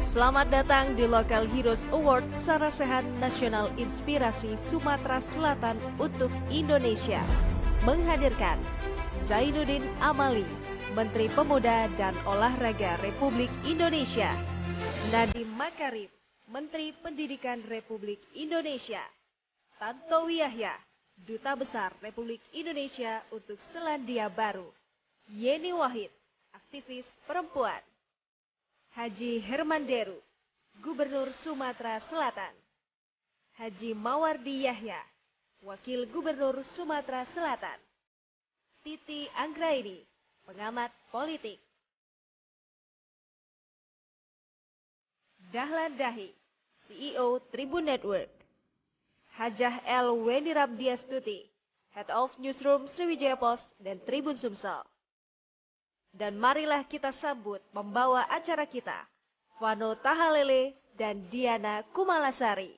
Selamat datang di Local Heroes Award Sarasehan Nasional Inspirasi Sumatera Selatan untuk Indonesia. Menghadirkan Zainuddin Amali, Menteri Pemuda dan Olahraga Republik Indonesia. Nadiem Makarim, Menteri Pendidikan Republik Indonesia. Tantowi Yahya, Duta Besar Republik Indonesia untuk Selandia Baru. Yeni Wahid, aktivis perempuan. Haji Hermanderu, Gubernur Sumatera Selatan. Haji Mawardi Yahya, Wakil Gubernur Sumatera Selatan. Titi Anggraini, pengamat politik. Dahlan Dahi, CEO Tribun Network. Hajah L. Wenirabdiastuti, Head of Newsroom Sriwijaya Post dan Tribun Sumsel. Dan marilah kita sambut membawa acara kita, Vano Tahalele dan Diana Kumalasari.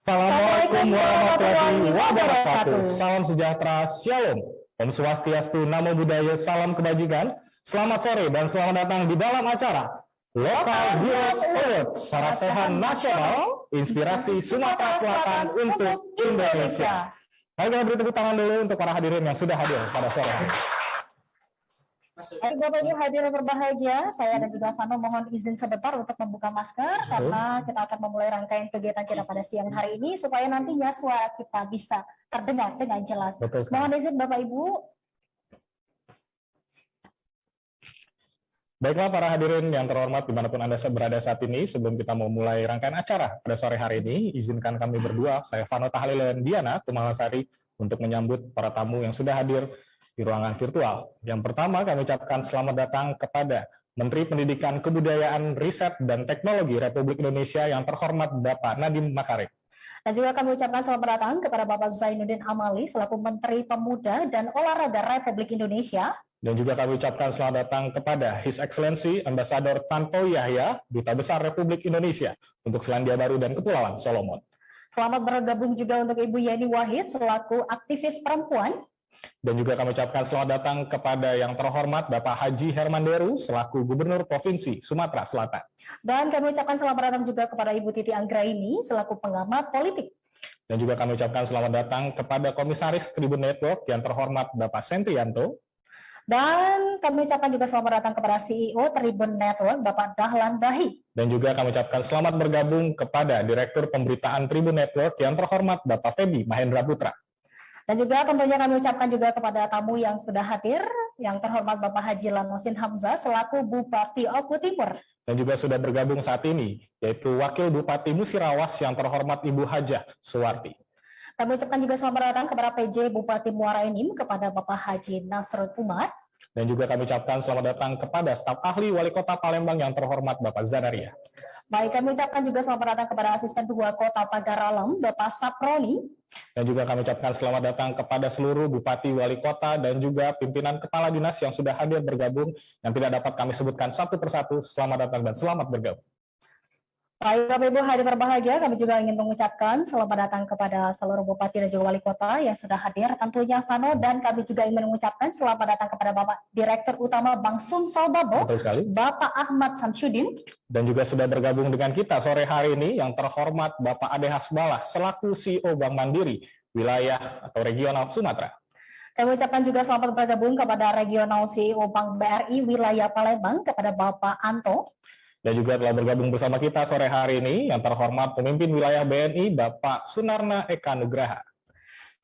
Assalamualaikum warahmatullahi wabarakatuh. Salam sejahtera, shalom. Om Swastiastu, Namo Buddhaya, salam kebajikan. Selamat sore dan selamat datang di dalam acara Local Heroes Award Sarasehan Nasional Inspirasi Sumatera Selatan untuk Indonesia. Mari kita beri tepuk tangan dulu untuk para hadirin yang sudah hadir pada sore hari. Baik, Bapak Ibu hadirin berbahagia, saya dan juga Vano mohon izin sebentar untuk membuka masker karena kita akan memulai rangkaian kegiatan kita pada siang hari ini supaya nantinya suara kita bisa terdengar dengan jelas. Mohon izin Bapak Ibu. Baiklah para hadirin yang terhormat dimanapun Anda berada saat ini, sebelum kita memulai rangkaian acara pada sore hari ini, izinkan kami berdua, saya Vano Tahalele dan Diana Kumalasari, untuk menyambut para tamu yang sudah hadir di ruangan virtual. Yang pertama kami ucapkan selamat datang kepada Menteri Pendidikan, Kebudayaan, Riset, dan Teknologi Republik Indonesia yang terhormat Bapak Nadiem Makarim. Dan juga kami ucapkan selamat datang kepada Bapak Zainuddin Amali selaku Menteri Pemuda dan Olahraga Republik Indonesia. Dan juga kami ucapkan selamat datang kepada His Excellency Ambassador Tantowi Yahya, Duta Besar Republik Indonesia untuk Selandia Baru dan Kepulauan Solomon. Selamat bergabung juga untuk Ibu Yeni Wahid selaku aktivis perempuan. Dan juga kami ucapkan selamat datang kepada yang terhormat Bapak Haji Hermanderu selaku Gubernur Provinsi Sumatera Selatan. Dan kami ucapkan selamat datang juga kepada Ibu Titi Anggraini selaku pengamat politik. Dan juga kami ucapkan selamat datang kepada Komisaris Tribun Network yang terhormat Bapak Sentianto. Dan kami ucapkan juga selamat datang kepada CEO Tribun Network, Bapak Dahlan Dahi. Dan juga kami ucapkan selamat bergabung kepada Direktur Pemberitaan Tribun Network yang terhormat Bapak Feby Mahendra Putra. Dan juga tentunya kami ucapkan juga kepada tamu yang sudah hadir, yang terhormat Bapak Haji Lanosin Hamzah selaku Bupati Oku Timur. Dan juga sudah bergabung saat ini, yaitu Wakil Bupati Musirawas yang terhormat Ibu Hajah Suwarti. Kami ucapkan juga selamat datang kepada PJ Bupati Muara Enim kepada Bapak Haji Nasrul Umar. Dan juga kami ucapkan selamat datang kepada staf ahli Wali Kota Palembang yang terhormat Bapak Zanaria. Baik, kami ucapkan juga selamat datang kepada Asisten Dua Kota Pagar Alam, Bapak Saproni. Dan juga kami ucapkan selamat datang kepada seluruh Bupati, Wali Kota, dan juga pimpinan Kepala Dinas yang sudah hadir bergabung, yang tidak dapat kami sebutkan satu persatu. Selamat datang dan selamat bergabung. Baik, Bapak Ibu hadirin berbahagia, kami juga ingin mengucapkan selamat datang kepada seluruh Bupati dan juga Wali Kota yang sudah hadir, tentunya Vano, dan kami juga ingin mengucapkan selamat datang kepada Bapak Direktur Utama Bank Sumsel Babo, Bapak Ahmad Samsudin. Dan juga sudah bergabung dengan kita sore hari ini yang terhormat Bapak Ade Hasbalah selaku CEO Bank Mandiri Wilayah atau Regional Sumatera. Kami ucapkan juga selamat bergabung kepada Regional CEO Bank BRI Wilayah Palembang kepada Bapak Anto. Dan juga telah bergabung bersama kita sore hari ini yang terhormat pemimpin wilayah BNI Bapak Sunarna Eka Nugraha.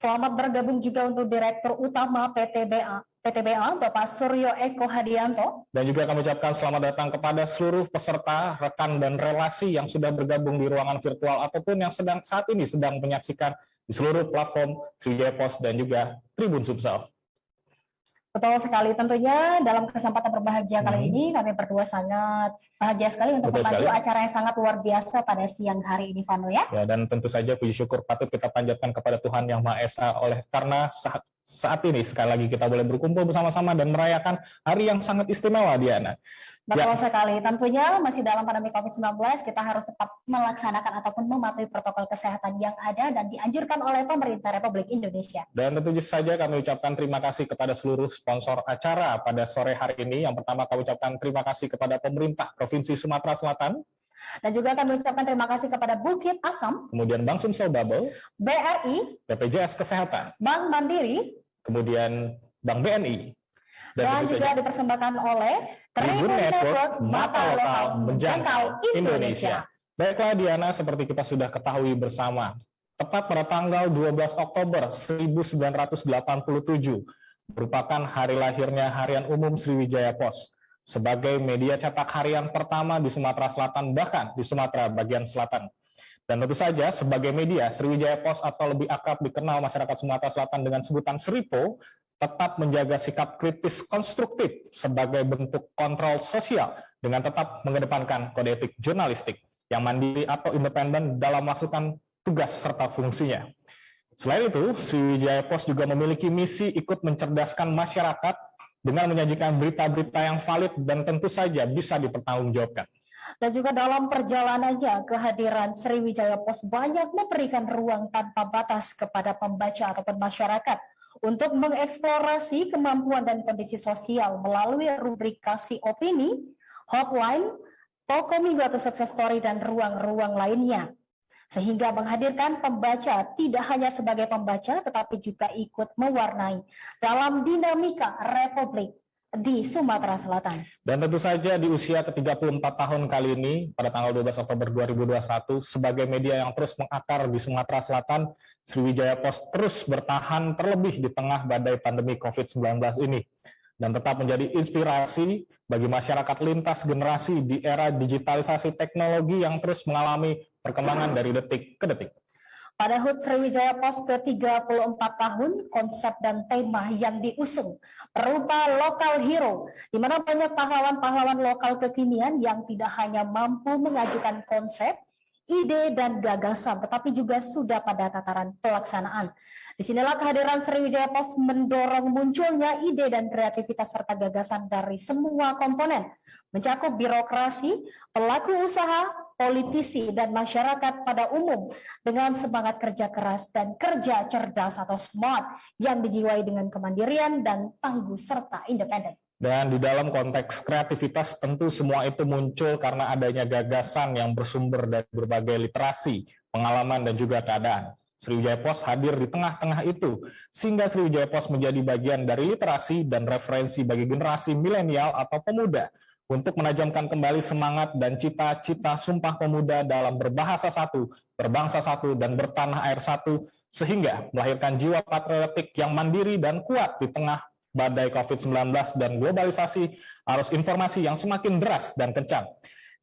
Selamat bergabung juga untuk Direktur Utama PTBA Bapak Suryo Eko Hadianto. Dan juga kami ucapkan selamat datang kepada seluruh peserta, rekan dan relasi yang sudah bergabung di ruangan virtual ataupun yang saat ini sedang menyaksikan di seluruh platform Sriwijaya Post dan juga Tribun Sumsel. Betul sekali, tentunya dalam kesempatan berbahagia kali ini kami berdua sangat bahagia sekali untuk memandu acara yang sangat luar biasa pada siang hari ini, Vano ya. Ya, dan tentu saja puji syukur patut kita panjatkan kepada Tuhan Yang Maha Esa karena saat ini sekali lagi kita boleh berkumpul bersama-sama dan merayakan hari yang sangat istimewa, Diana. Betul sekali. Tentunya masih dalam pandemi COVID-19, kita harus tetap melaksanakan ataupun mematuhi protokol kesehatan yang ada dan dianjurkan oleh pemerintah Republik Indonesia. Dan tentu saja kami ucapkan terima kasih kepada seluruh sponsor acara pada sore hari ini. Yang pertama kami ucapkan terima kasih kepada pemerintah Provinsi Sumatera Selatan. Dan juga kami ucapkan terima kasih kepada Bukit Asam, kemudian Bank Sumsel Bubble, BRI, BPJS Kesehatan, Bank Mandiri, kemudian Bank BNI. Dan juga dipersembahkan oleh Tribun Network, mata lokal menjangkau Indonesia. Baiklah Diana, seperti kita sudah ketahui bersama, tepat pada tanggal 12 Oktober 1987 merupakan hari lahirnya Harian Umum Sriwijaya Pos sebagai media cetak harian pertama di Sumatera Selatan, bahkan di Sumatera bagian selatan. Dan tentu saja sebagai media, Sriwijaya Pos atau lebih akrab dikenal masyarakat Sumatera Selatan dengan sebutan Sripo, tetap menjaga sikap kritis konstruktif sebagai bentuk kontrol sosial dengan tetap mengedepankan kode etik jurnalistik yang mandiri atau independen dalam melaksanakan tugas serta fungsinya. Selain itu, Sriwijaya Pos juga memiliki misi ikut mencerdaskan masyarakat dengan menyajikan berita-berita yang valid dan tentu saja bisa dipertanggungjawabkan. Dan juga dalam perjalanannya, kehadiran Sriwijaya Pos banyak memberikan ruang tanpa batas kepada pembaca ataupun masyarakat untuk mengeksplorasi kemampuan dan kondisi sosial melalui rubrikasi opini, hotline, toko minggu atau success story, dan ruang-ruang lainnya. Sehingga menghadirkan pembaca tidak hanya sebagai pembaca, tetapi juga ikut mewarnai dalam dinamika Republik di Sumatera Selatan. Dan tentu saja di usia ke-34 tahun kali ini, pada tanggal 12 Oktober 2021, sebagai media yang terus mengakar di Sumatera Selatan, Sriwijaya Pos terus bertahan terlebih di tengah badai pandemi COVID-19 ini. Dan tetap menjadi inspirasi bagi masyarakat lintas generasi di era digitalisasi teknologi yang terus mengalami perkembangan dari detik ke detik. Pada HUT Sriwijaya Pos ke-34 tahun, konsep dan tema yang diusung berupa lokal hero, di mana banyak pahlawan-pahlawan lokal kekinian yang tidak hanya mampu mengajukan konsep, ide, dan gagasan, tetapi juga sudah pada tataran pelaksanaan. Disinilah kehadiran Sriwijaya Pos mendorong munculnya ide dan kreativitas serta gagasan dari semua komponen, mencakup birokrasi, pelaku usaha, politisi, dan masyarakat pada umum dengan semangat kerja keras dan kerja cerdas atau smart yang dijiwai dengan kemandirian dan tangguh serta independen. Dan di dalam konteks kreativitas tentu semua itu muncul karena adanya gagasan yang bersumber dari berbagai literasi, pengalaman, dan juga keadaan. Sriwijaya Pos hadir di tengah-tengah itu, sehingga Sriwijaya Pos menjadi bagian dari literasi dan referensi bagi generasi milenial atau pemuda untuk menajamkan kembali semangat dan cita-cita Sumpah Pemuda dalam berbahasa satu, berbangsa satu, dan bertanah air satu, sehingga melahirkan jiwa patriotik yang mandiri dan kuat di tengah badai COVID-19 dan globalisasi arus informasi yang semakin deras dan kencang.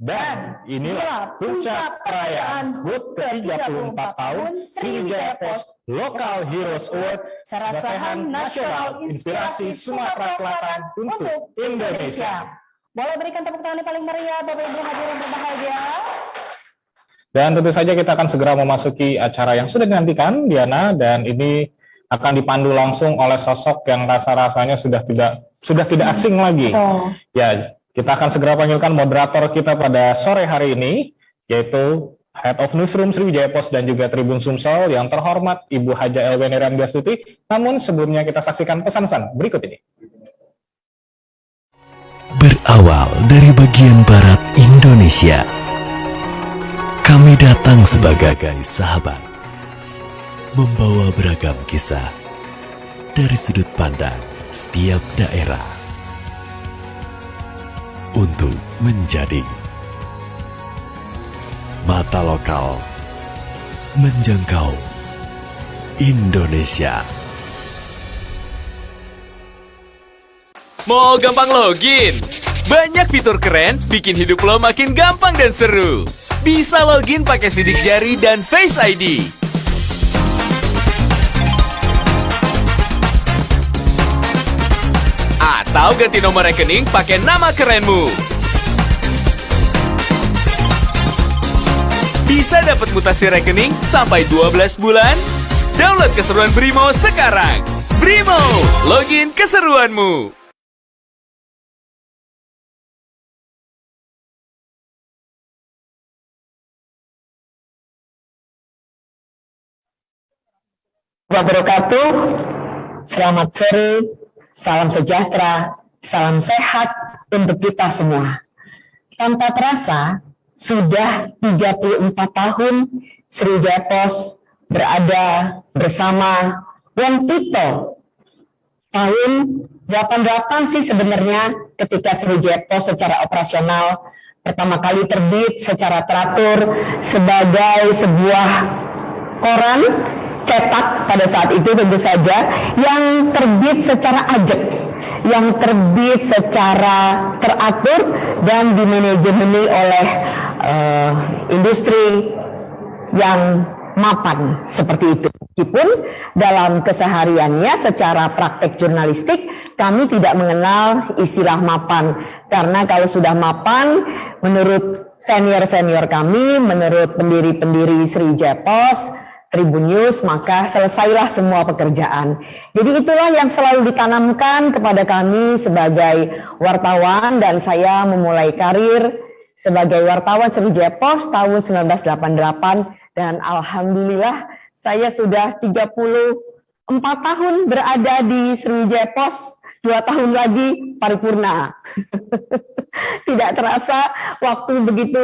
Dan inilah puncak perayaan HUT ke-34 tahun Sriwijaya Pos Local Heroes Award, Serasahan Nasional Inspirasi Sumatera Selatan untuk Indonesia. Boleh berikan tepuk tangan yang paling meriah Bapak Ibu hadirin berbahagia. Dan tentu saja kita akan segera memasuki acara yang sudah dinantikan, Diana, dan ini akan dipandu langsung oleh sosok yang rasa-rasanya sudah tidak asing lagi. Ya, kita akan segera panggilkan moderator kita pada sore hari ini, yaitu Head of Newsroom Sriwijaya Pos dan juga Tribun Sumsel yang terhormat Ibu Hajah Elweni Ramdiastuti. Namun sebelumnya kita saksikan pesan-pesan berikut ini. Berawal dari bagian barat Indonesia, kami datang sebagai sahabat, membawa beragam kisah dari sudut pandang setiap daerah untuk menjadi mata lokal menjangkau Indonesia. Mau gampang login? Banyak fitur keren bikin hidup lo makin gampang dan seru. Bisa login pakai sidik jari dan Face ID. Atau ganti nomor rekening pakai nama kerenmu. Bisa dapat mutasi rekening sampai 12 bulan? Download keseruan Brimo sekarang. Brimo, login keseruanmu. wabarakatuh. Selamat sore, salam sejahtera, salam sehat untuk kita semua. Tanpa terasa, sudah 34 tahun Sriwijaya Pos berada bersama One People. Tahun 88 sih sebenarnya ketika Sriwijaya Pos secara operasional pertama kali terbit secara teratur sebagai sebuah koran cetak pada saat itu tentu saja yang terbit secara ajak, yang terbit secara teratur dan dimanajemeni oleh industri yang mapan seperti itu. Meskipun dalam kesehariannya secara praktek jurnalistik kami tidak mengenal istilah mapan, karena kalau sudah mapan menurut senior-senior kami, menurut pendiri-pendiri Sriwijaya Pos, Tribun News, maka selesailah semua pekerjaan. Jadi itulah yang selalu ditanamkan kepada kami sebagai wartawan, dan saya memulai karir sebagai wartawan Sriwijaya Pos tahun 1988, dan alhamdulillah saya sudah 34 tahun berada di Sriwijaya Pos, 2 tahun lagi paripurna. Tidak terasa waktu begitu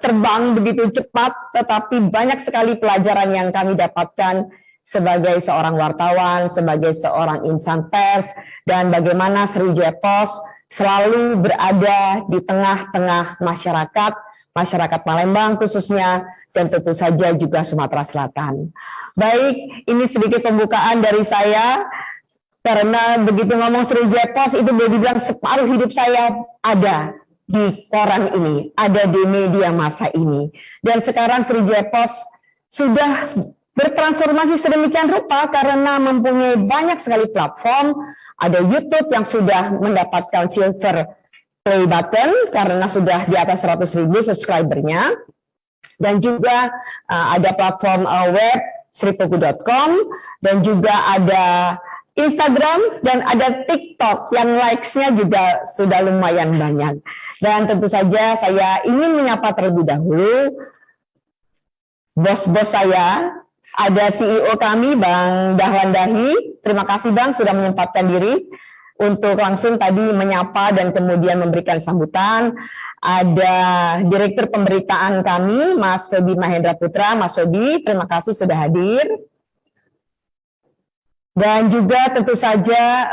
terbang begitu cepat, tetapi banyak sekali pelajaran yang kami dapatkan sebagai seorang wartawan, sebagai seorang insan pers, dan bagaimana Sriwijaya Pos selalu berada di tengah-tengah masyarakat Palembang khususnya, dan tentu saja juga Sumatera Selatan. Baik, ini sedikit pembukaan dari saya. Karena begitu ngomong Sriwijaya Pos itu boleh dibilang separuh hidup saya ada di koran ini, ada di media masa ini. Dan sekarang Sriwijaya Pos sudah bertransformasi sedemikian rupa karena mempunyai banyak sekali platform. Ada YouTube yang sudah mendapatkan silver play button karena sudah di atas 100.000 subscribernya. Dan juga ada platform web sripoku.com, dan juga ada Instagram, dan ada TikTok yang likes-nya juga sudah lumayan banyak. Dan tentu saja saya ingin menyapa terlebih dahulu bos-bos saya. Ada CEO kami Bang Dahlan Dahi. Terima kasih Bang sudah menyempatkan diri untuk langsung tadi menyapa dan kemudian memberikan sambutan. Ada Direktur Pemberitaan kami Mas Febi Mahendra Putra. Mas Febi, terima kasih sudah hadir. Dan juga tentu saja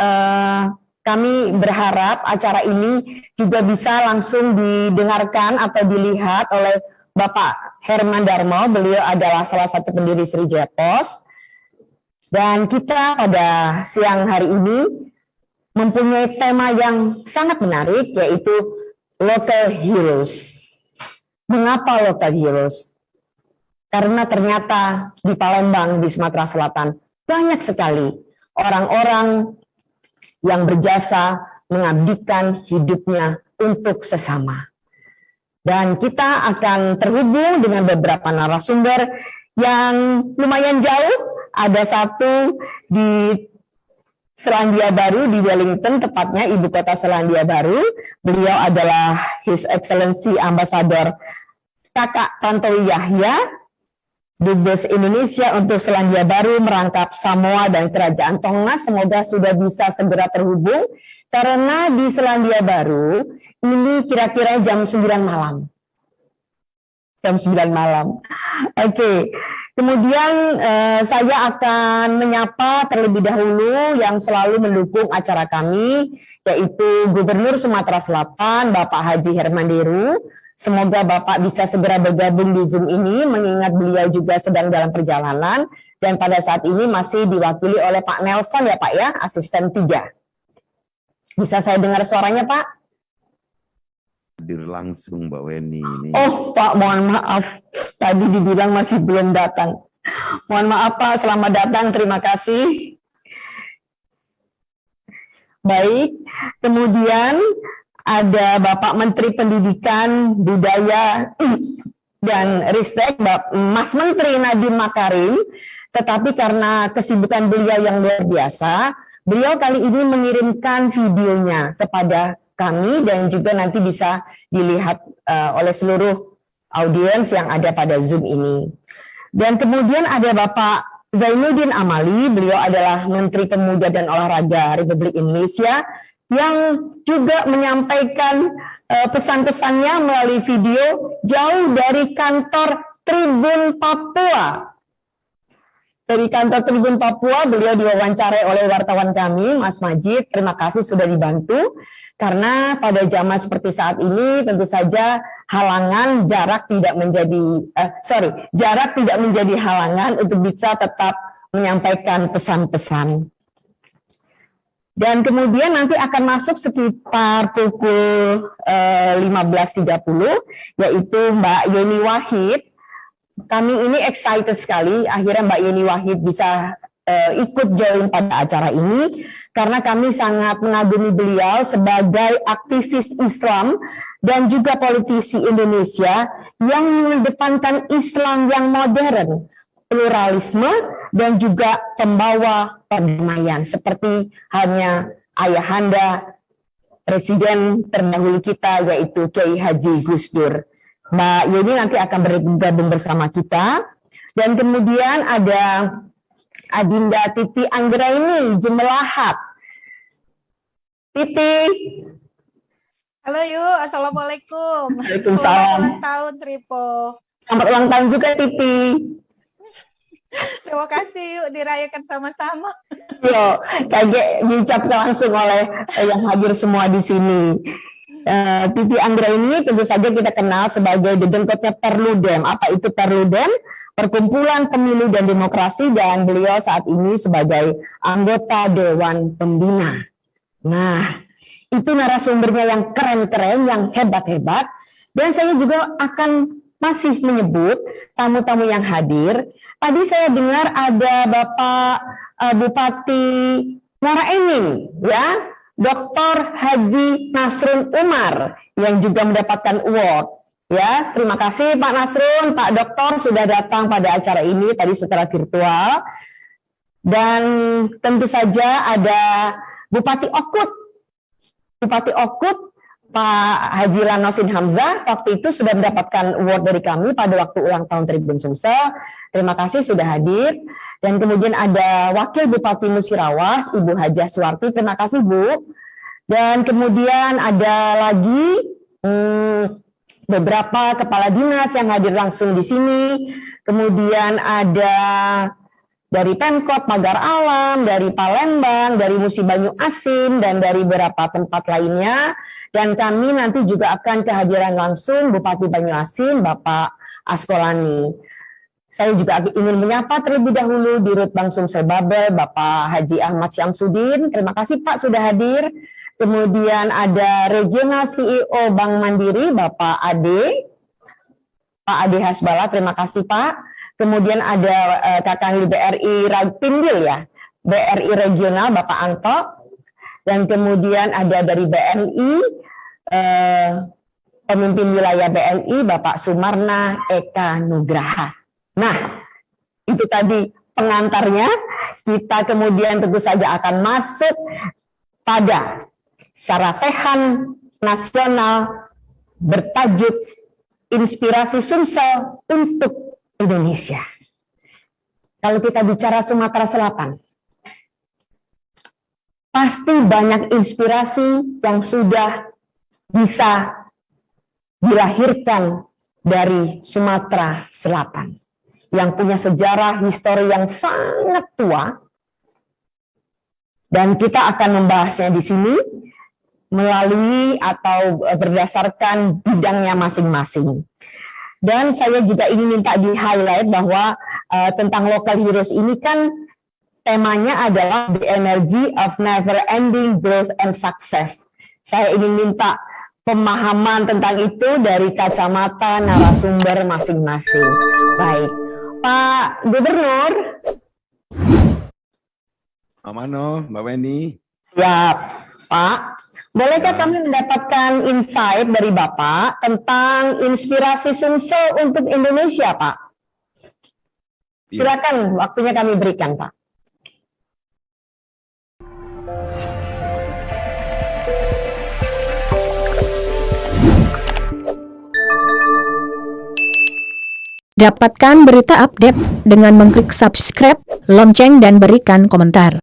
kami berharap acara ini juga bisa langsung didengarkan atau dilihat oleh Bapak Herman Darmo. Beliau adalah salah satu pendiri Sriwijaya Pos. Dan kita pada siang hari ini mempunyai tema yang sangat menarik, yaitu Local Heroes. Mengapa Local Heroes? Karena ternyata di Palembang, di Sumatera Selatan, banyak sekali orang-orang yang berjasa mengabdikan hidupnya untuk sesama. Dan kita akan terhubung dengan beberapa narasumber yang lumayan jauh. Ada satu di Selandia Baru, di Wellington, tepatnya ibu kota Selandia Baru. Beliau adalah His Excellency Ambassador Kakak Tantowi Yahya, Dubes Indonesia untuk Selandia Baru, merangkap Samoa dan Kerajaan Tonga. Semoga sudah bisa segera terhubung, karena di Selandia Baru ini kira-kira jam 9 malam. Jam 9 malam. Oke. Kemudian saya akan menyapa terlebih dahulu yang selalu mendukung acara kami, yaitu Gubernur Sumatera Selatan, Bapak Haji Herman Deru. Semoga Bapak bisa segera bergabung di Zoom ini, mengingat beliau juga sedang dalam perjalanan, dan pada saat ini masih diwakili oleh Pak Nelson ya Pak ya, asisten 3. Bisa saya dengar suaranya Pak? Hadir langsung Mbak Weni ini. Oh Pak, mohon maaf, tadi dibilang masih belum datang. Mohon maaf Pak, selamat datang, terima kasih. Baik, kemudian ada Bapak Menteri Pendidikan, Budaya, dan Ristek, Mas Menteri Nadiem Makarim, tetapi karena kesibukan beliau yang luar biasa, beliau kali ini mengirimkan videonya kepada kami dan juga nanti bisa dilihat oleh seluruh audiens yang ada pada Zoom ini. Dan kemudian ada Bapak Zainuddin Amali, beliau adalah Menteri Pemuda dan Olahraga Republik Indonesia yang juga menyampaikan pesan-pesannya melalui video jauh dari kantor Tribun Papua. Dari kantor Tribun Papua, beliau diwawancarai oleh wartawan kami, Mas Majid. Terima kasih sudah dibantu, karena pada zaman seperti saat ini tentu saja jarak tidak menjadi halangan untuk bisa tetap menyampaikan pesan-pesan. Dan kemudian nanti akan masuk sekitar pukul 15.30, yaitu Mbak Yeni Wahid. Kami ini excited sekali, akhirnya Mbak Yeni Wahid bisa ikut join pada acara ini, karena kami sangat mengagumi beliau sebagai aktivis Islam dan juga politisi Indonesia yang mengedepankan Islam yang modern, pluralisme, dan juga pembawa perdamaian, seperti halnya ayahanda Presiden terdahulu kita, yaitu Kiai Haji Gus Dur. Mbak Yeni nanti akan bergabung bersama kita. Dan kemudian ada Adinda Titi Anggraini Jemelahat. Titi. Halo Yu, Assalamualaikum. Waalaikumsalam. Selamat ulang tahun Sripo. Selamat ulang tahun juga Titi. Terima kasih Yuk, dirayakan sama-sama. Yo, kaget diucapkan langsung oleh yang hadir semua di sini. Titi Anggraini tentu saja kita kenal sebagai dedengkotnya Perludem. Apa itu Perludem? Perkumpulan Pemilu dan Demokrasi, dan beliau saat ini sebagai anggota Dewan Pembina. Nah, itu narasumbernya yang keren-keren, yang hebat-hebat. Dan saya juga akan masih menyebut tamu-tamu yang hadir. Tadi saya dengar ada Bapak Bupati Muara Enim, ya, Dr. Haji Nasrun Umar, yang juga mendapatkan award. Ya, terima kasih Pak Nasrun, Pak Doktor sudah datang pada acara ini tadi secara virtual. Dan tentu saja ada Bupati Okut. Bupati Okut, Pak Haji Lanosin Hamzah, waktu itu sudah mendapatkan award dari kami pada waktu ulang tahun Tribun Sumsel. Terima kasih sudah hadir. Dan kemudian ada Wakil Bupati Musirawas, Ibu Hajah Suwarti, terima kasih Bu. Dan kemudian ada lagi beberapa kepala dinas yang hadir langsung di sini. Kemudian ada dari Pemkot Pagar Alam, dari Palembang, dari Musi Banyu Asin, dan dari beberapa tempat lainnya. Dan kami nanti juga akan kehadiran langsung Bupati Banyu Asin, Bapak Askolani. Saya juga ingin menyapa terlebih dahulu Dirut Bank Sumsel Babel, Bapak Haji Ahmad Syamsuddin. Terima kasih Pak sudah hadir. Kemudian ada Regional CEO Bank Mandiri, Bapak Ade, Pak Ade Hasbala, terima kasih Pak. Kemudian ada Kakang BRI Pindil ya, BRI Regional, Bapak Anto. Dan kemudian ada dari BNI, pemimpin wilayah BNI, Bapak Sumarna Eka Nugraha. Nah, itu tadi pengantarnya. Kita kemudian tentu saja akan masuk pada sarasehan nasional bertajuk Inspirasi Sumsel untuk Indonesia. Kalau kita bicara Sumatera Selatan, pasti banyak inspirasi yang sudah bisa dilahirkan dari Sumatera Selatan, yang punya sejarah histori yang sangat tua, dan kita akan membahasnya di sini melalui atau berdasarkan bidangnya masing-masing. Dan saya juga ingin minta di-highlight bahwa tentang local heroes ini kan temanya adalah the energy of never-ending growth and success. Saya ingin minta pemahaman tentang itu dari kacamata narasumber masing-masing. Baik, Pak Gubernur. Mano, Mbak Weni. Siap, Pak. Bolehkah kami mendapatkan insight dari Bapak tentang inspirasi Sumsel untuk Indonesia, Pak? Silakan, waktunya kami berikan, Pak. Dapatkan berita update dengan mengklik subscribe, lonceng dan berikan komentar.